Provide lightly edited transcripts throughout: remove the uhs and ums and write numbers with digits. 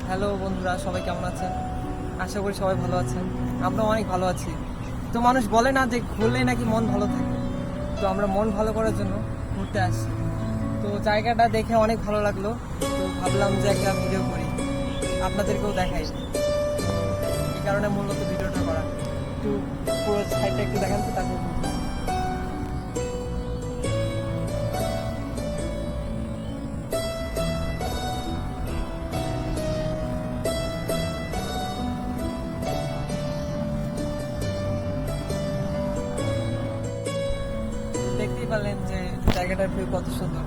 Hello বন্ধুরা, সবাই কেমন আছেন? আশা করি সবাই ভালো আছেন। আমরা অনেক ভালো আছি। তো মানুষ বলে না যে ঘুরলেই নাকি মন ভালো থাকে। তো আমরা মন ভালো করার জন্য ঘুরতে আসছি। তো জায়গাটা দেখে অনেক ভালো লাগলো। তো ভাবলাম যে একটা ভিডিও করি, আপনাদেরকেও দেখাই। তো এই কারণে মূলত ভিডিওটা করা। একটু পুরো সাইডটা একটু দেখান তো, তারপর বলবো। দেখতেই পারলেন যে জায়গাটার ভিউ কত সুন্দর।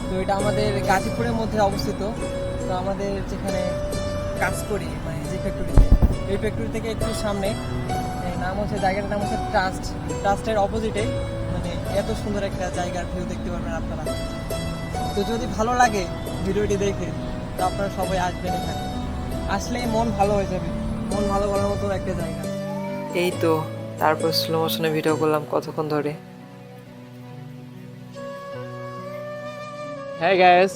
তো এটা আমাদের গাজীপুরের মধ্যে অবস্থিত। তো আমাদের যেখানে কাজ করি, মানে যে ফ্যাক্টরিতে, এই ফ্যাক্টরি থেকে একটু সামনে, এই নাম হচ্ছে, জায়গাটার নাম হচ্ছে ট্রাস্টের অপোজিটে। মানে এত সুন্দর একটা জায়গার ভিউ দেখতে পারবেন আপনারা। তো যদি ভালো লাগে ভিডিওটি দেখে, তো আপনারা সবাই আসবেন এখানে। আসলেই মন ভালো হয়ে যাবে, মন ভালো করার মতো একটা জায়গা। এই তো, তারপর স্লো মোশনে ভিডিও করলাম কতক্ষণ ধরে। হ্যাঁ গ্যাস,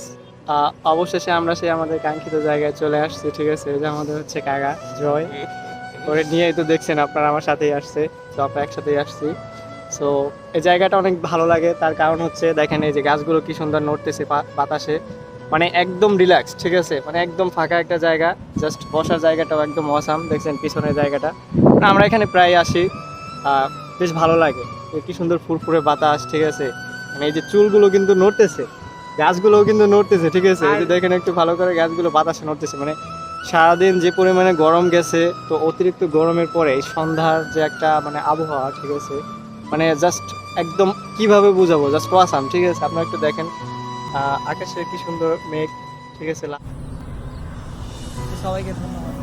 অবশেষে আমরা সেই আমাদের কাঙ্ক্ষিত জায়গায় চলে আসছি। ঠিক আছে, এই যে আমাদের হচ্ছে কাকা জয়, ওরে নিয়েই তো দেখছেন আপনারা, আমার সাথেই আসছে। তো আমরা একসাথেই আসছি। সো এই জায়গাটা অনেক ভালো লাগে, তার কারণ হচ্ছে দেখেন এই যে গাছগুলো কি সুন্দর নড়তেছে বাতাসে, মানে একদম রিল্যাক্স। ঠিক আছে, মানে একদম ফাঁকা একটা জায়গা, জাস্ট বসার জায়গাটাও একদম অসাম। দেখছেন পিছনের জায়গাটা, মানে আমরা এখানে প্রায় আসি, বেশ ভালো লাগে। কি সুন্দর ফুরফুরে বাতাস। ঠিক আছে, মানে এই যে চুলগুলো কিন্তু নড়তেছে, গাছগুলোও কিন্তু নড়তেছে। ঠিক আছে, এই যে দেখেন একটু ভালো করে, গাছগুলো বাতাসে নড়তেছে। মানে সারাদিন যে পরিমাণে গরম গেছে, তো অতিরিক্ত গরমের পরে এই সন্ধ্যার যে একটা মানে আবহাওয়া, ঠিক আছে, মানে জাস্ট একদম কিভাবে বুঝাবো, জাস্ট ওয়াসাম। ঠিক আছে, আপনারা একটু দেখেন আকাশে কি সুন্দর মেঘ। ঠিক আছে, সবাইকে ধন্যবাদ।